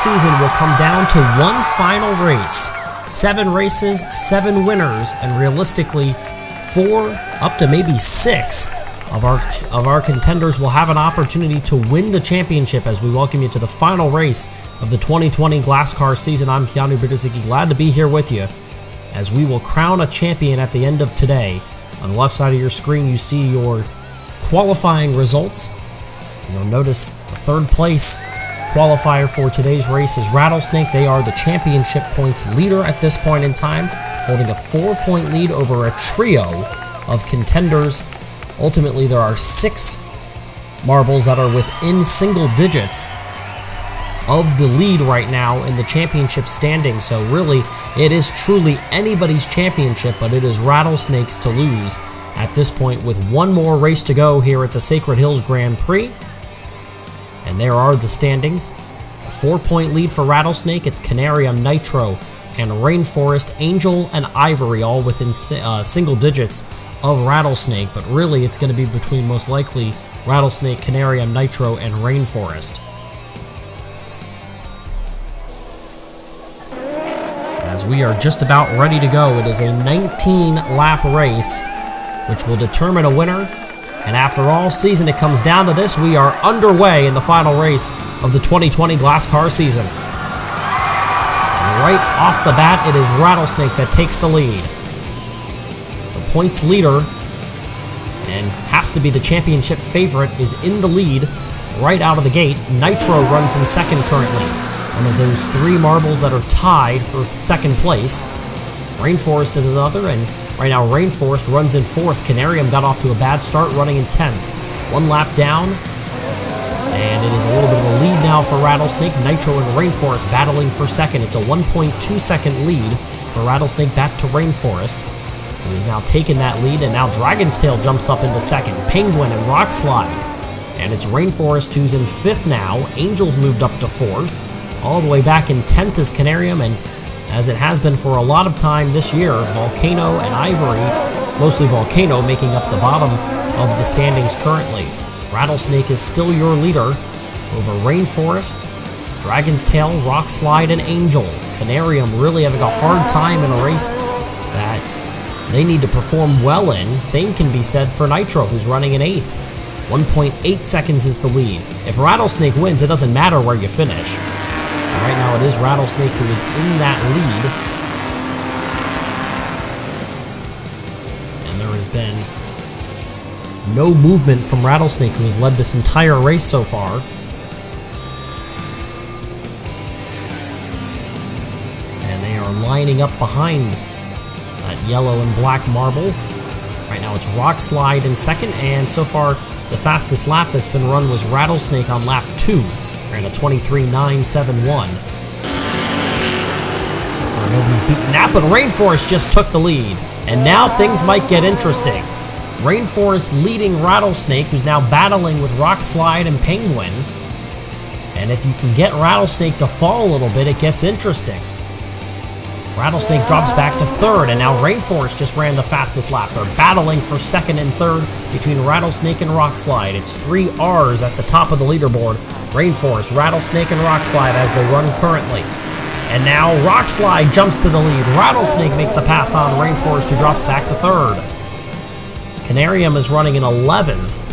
season will come down to one final race. 7 races, 7 winners, and realistically 4 up to maybe 6 of our contenders will have an opportunity to win the championship as we welcome you to the final race of the 2020 GlassCar season. I'm Keanu Biedrzycki, glad to be here with you as we will crown a champion at the end of today. On the left side of your screen you see your qualifying results. You'll notice the 3rd place qualifier for today's race is Rattlesnake. They are the championship points leader at this point in time, holding a 4-point lead over a trio of contenders. Ultimately, there are 6 marbles that are within single digits of the lead right now in the championship standing. So really, it is truly anybody's championship, but it is Rattlesnake's to lose at this point with one more race to go here at the Sacred Hills Grand Prix. And there are the standings. A 4-point lead for Rattlesnake. It's Canarium, Nitro, and Rainforest, Angel, and Ivory all within single digits of Rattlesnake, but really it's going to be between most likely Rattlesnake, Canarium, Nitro, and Rainforest. As we are just about ready to go, it is a 19-lap race which will determine a winner. And after all season, it comes down to this. We are underway in the final race of the 2020 GlassCar season. And right off the bat, it is Rattlesnake that takes the lead. Points leader, and has to be the championship favorite, is in the lead right out of the gate. Nitro runs in 2nd currently, one of those 3 marbles that are tied for 2nd place. Rainforest is another, and right now Rainforest runs in 4th. Canarium got off to a bad start, running in 10th. 1 lap down, and it is a little bit of a lead now for Rattlesnake. Nitro and Rainforest battling for 2nd. It's a 1.2-second lead for Rattlesnake back to Rainforest, who has now taken that lead, and now Dragon's Tail jumps up into 2nd. Penguin and Rockslide. And it's Rainforest who's in 5th now. Angel's moved up to 4th. All the way back in 10th is Canarium, and as it has been for a lot of time this year, Volcano and Ivory, mostly Volcano, making up the bottom of the standings currently. Rattlesnake is still your leader over Rainforest, Dragon's Tail, Rockslide, and Angel. Canarium really having a hard time in a race that they need to perform well in. Same can be said for Nitro, who's running in 8th. 1.8 seconds is the lead. If Rattlesnake wins, it doesn't matter where you finish. And right now it is Rattlesnake who is in that lead. And there has been no movement from Rattlesnake, who has led this entire race so far. And they are lining up behind that yellow and black marble. Right now it's Rockslide in 2nd, and so far the fastest lap that's been run was Rattlesnake on lap 2. Ran a 23.971. So far nobody's beaten that, but Rainforest just took the lead. And now things might get interesting. Rainforest leading Rattlesnake, who's now battling with Rockslide and Penguin. And if you can get Rattlesnake to fall a little bit, it gets interesting. Rattlesnake drops back to 3rd, and now Rainforest just ran the fastest lap. They're battling for 2nd and 3rd between Rattlesnake and Rockslide. It's 3 R's at the top of the leaderboard. Rainforest, Rattlesnake, and Rockslide as they run currently. And now Rockslide jumps to the lead. Rattlesnake makes a pass on Rainforest, who drops back to 3rd. Canarium is running in 11th.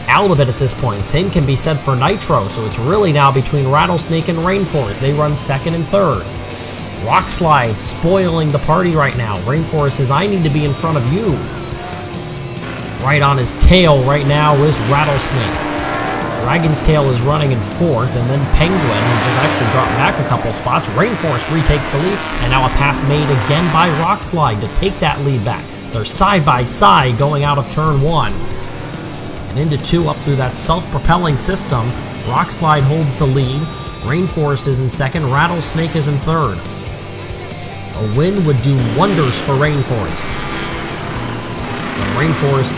Out of it at this point. Same can be said for Nitro, so it's really now between Rattlesnake and Rainforest. They run 2nd and 3rd. Rockslide spoiling the party right now. Rainforest says, I need to be in front of you. Right on his tail right now is Rattlesnake. Dragon's Tail is running in 4th, and then Penguin, who just actually dropped back a couple spots. Rainforest retakes the lead, and now a pass made again by Rockslide to take that lead back. They're side by side going out of turn 1. And into 2 up through that self-propelling system. Rockslide holds the lead. Rainforest is in 2nd. Rattlesnake is in 3rd. A win would do wonders for Rainforest. But Rainforest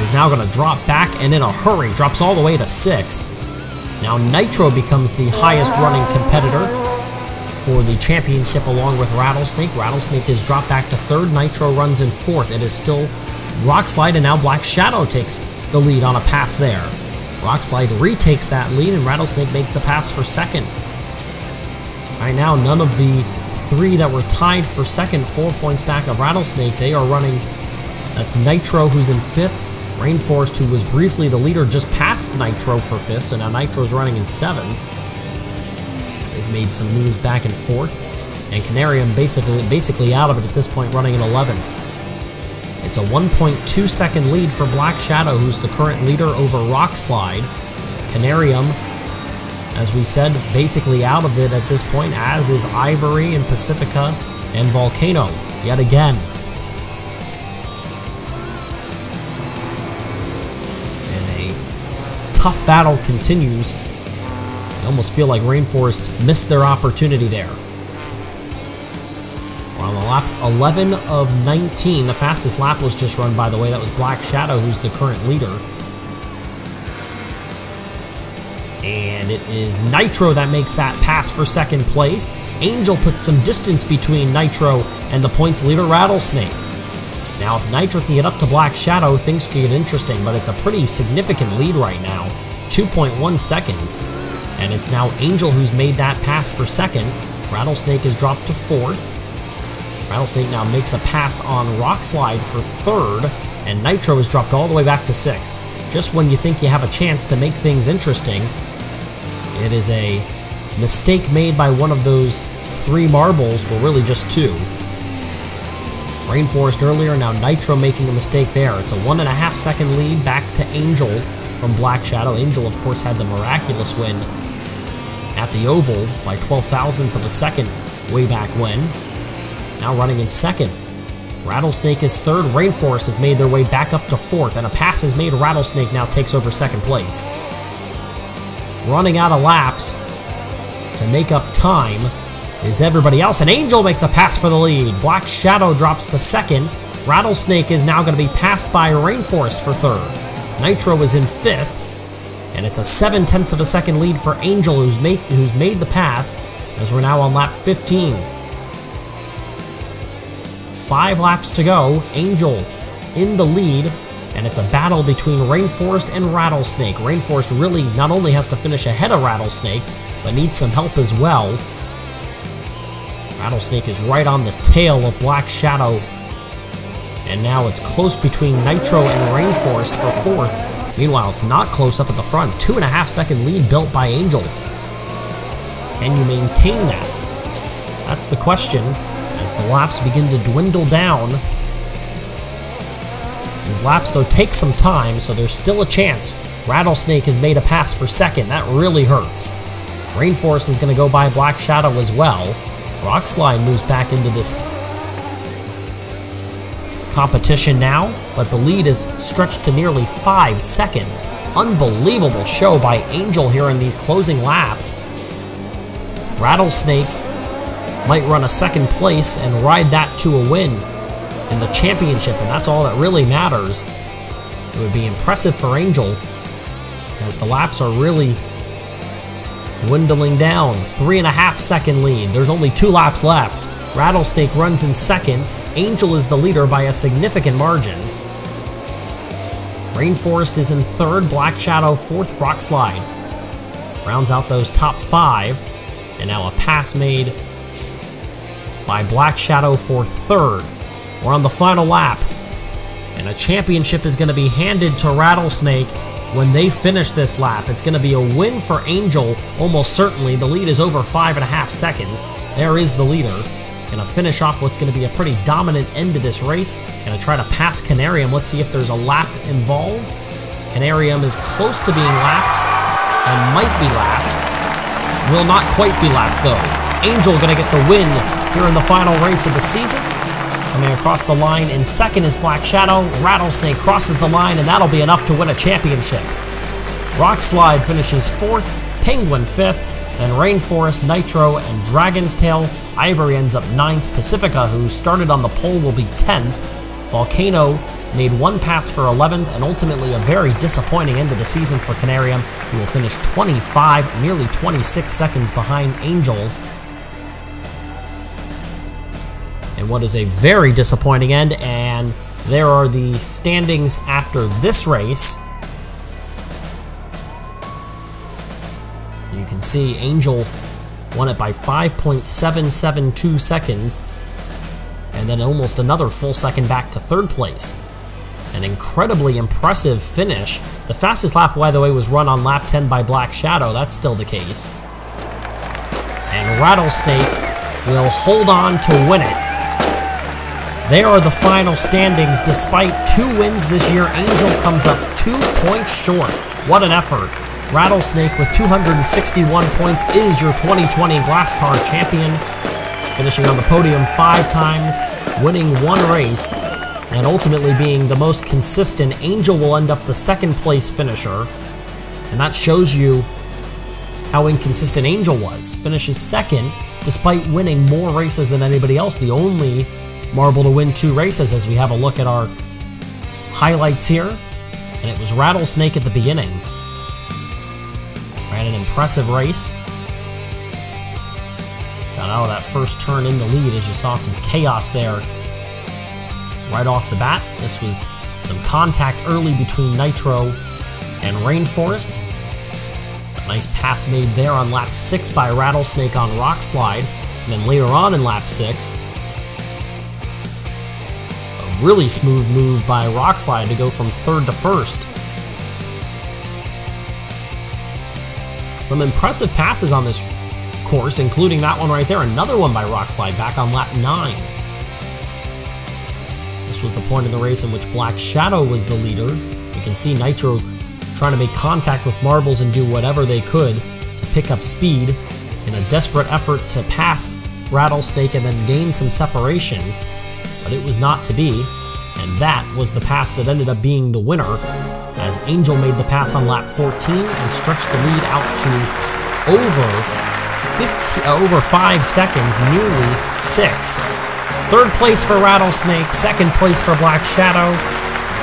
is now going to drop back, and in a hurry, drops all the way to 6th. Now Nitro becomes the highest running competitor for the championship along with Rattlesnake. Rattlesnake is dropped back to 3rd. Nitro runs in 4th. It is still Rockslide, and now Black Shadow takes the lead on a pass there. Rockslide retakes that lead, and Rattlesnake makes a pass for 2nd. Right now, none of the 3 that were tied for second, 4 points back of Rattlesnake, they are running. That's Nitro, who's in 5th. Rainforest, who was briefly the leader, just passed Nitro for 5th, so now Nitro's running in 7th. They've made some moves back in 4th. And Canarium basically out of it at this point, running in 11th. It's a 1.2 second lead for Black Shadow, who's the current leader over Rockslide. Canarium, as we said, basically out of it at this point, as is Ivory and Pacifica and Volcano, yet again. And a tough battle continues. You almost feel like Rainforest missed their opportunity there. We're on the lap 11 of 19. The fastest lap was just run, by the way. That was Black Shadow, who's the current leader. And it is Nitro that makes that pass for second place. Angel puts some distance between Nitro and the points leader, Rattlesnake. Now, if Nitro can get up to Black Shadow, things could get interesting, but it's a pretty significant lead right now. 2.1 seconds. And it's now Angel who's made that pass for second. Rattlesnake has dropped to 4th. Rattlesnake now makes a pass on Rockslide for 3rd, and Nitro has dropped all the way back to 6th. Just when you think you have a chance to make things interesting, it is a mistake made by one of those 3 marbles, well, really just 2. Rainforest earlier, now Nitro making a mistake there. It's a 1.5 second lead back to Angel from Black Shadow. Angel, of course, had the miraculous win at the Oval by 12 thousandths of a second way back when. Now running in 2nd. Rattlesnake is 3rd. Rainforest has made their way back up to 4th, and a pass has made Rattlesnake now takes over 2nd place. Running out of laps to make up time is everybody else, and Angel makes a pass for the lead. Black Shadow drops to 2nd. Rattlesnake is now going to be passed by Rainforest for 3rd. Nitro is in 5th, and it's a 0.7 of a second lead for Angel, who's made the pass, as we're now on lap 15. 5 laps to go. Angel in the lead, and it's a battle between Rainforest and Rattlesnake. Rainforest really not only has to finish ahead of Rattlesnake, but needs some help as well. Rattlesnake is right on the tail of Black Shadow, and now it's close between Nitro and Rainforest for 4th. Meanwhile, it's not close up at the front. 2.5 second lead built by Angel. Can you maintain that? That's the question. As the laps begin to dwindle down. These laps, though, take some time, so there's still a chance. Rattlesnake has made a pass for 2nd. That really hurts. Rainforest is going to go by Black Shadow as well. Rockslide moves back into this competition now, but the lead is stretched to nearly 5 seconds. Unbelievable show by Angel here in these closing laps. Rattlesnake might run a 2nd place and ride that to a win in the championship, and that's all that really matters. It would be impressive for Angel, as the laps are really dwindling down. 3.5 second lead. There's only 2 laps left. Rattlesnake runs in 2nd. Angel is the leader by a significant margin. Rainforest is in 3rd. Black Shadow 4th. Rockslide rounds out those top 5, and now a pass made by Black Shadow for 3rd. We're on the final lap, and a championship is going to be handed to Rattlesnake when they finish this lap. It's going to be a win for Angel, almost certainly. The lead is over 5.5 seconds. There is the leader. Going to finish off what's going to be a pretty dominant end to this race. Going to try to pass Canarium. Let's see if there's a lap involved. Canarium is close to being lapped, and might be lapped. Will not quite be lapped, though. Angel going to get the win here in the final race of the season. Coming across the line in 2nd is Black Shadow. Rattlesnake crosses the line, and that'll be enough to win a championship. Rockslide finishes 4th, Penguin 5th, then Rainforest, Nitro, and Dragon's Tail. Ivory ends up 9th. Pacifica, who started on the pole, will be 10th. Volcano made 1 pass for 11th, and ultimately a very disappointing end of the season for Canarium, who will finish 25, nearly 26 seconds behind Angel. And what is a very disappointing end, and there are the standings after this race. You can see Angel Won it by 5.772 seconds. And then almost another full second back to third place. An incredibly impressive finish. The fastest lap, by the way, was run on lap 10 by Black Shadow. That's still the case. And Rattlesnake will hold on to win it. There are the final standings. Despite 2 wins this year, Angel comes up 2 points short. What an effort. Rattlesnake with 261 points is your 2020 GlassCar champion, finishing on the podium 5 times, winning 1 race, and ultimately being the most consistent. Angel will end up the 2nd place finisher, and that shows you how inconsistent Angel was. Finishes 2nd despite winning more races than anybody else. The only marble to win 2 races, as we have a look at our highlights here, and it was Rattlesnake at the beginning. Ran an impressive race. Got out of that first turn in the lead, as you saw some chaos there right off the bat. This was some contact early between Nitro and Rainforest. A nice pass made there on lap 6 by Rattlesnake on Rock Slide, and then later on in lap 6, a really smooth move by Rock Slide to go from 3rd to 1st. Some impressive passes on this course, including that one right there. Another one by Rock Slide back on lap 9. This was the point of the race in which Black Shadow was the leader. You can see Nitro trying to make contact with marbles and do whatever they could to pick up speed in a desperate effort to pass Rattlesnake and then gain some separation, but it was not to be, and that was the pass that ended up being the winner, as Angel made the pass on lap 14 and stretched the lead out to over 5 seconds, nearly 6. 3rd place for Rattlesnake, 2nd place for Black Shadow,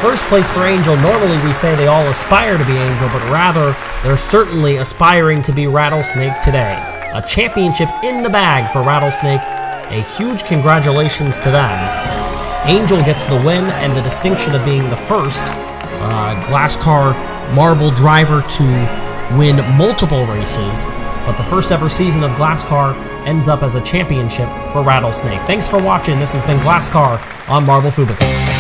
1st place for Angel. Normally we say they all aspire to be Angel, but rather they're certainly aspiring to be Rattlesnake today. A championship in the bag for Rattlesnake. A huge congratulations to them. Angel gets the win and the distinction of being the first GlassCar marble driver to win multiple races, but the first ever season of GlassCar ends up as a championship for Rattlesnake. Thanks for watching. This has been GlassCar on Marble Fubeca.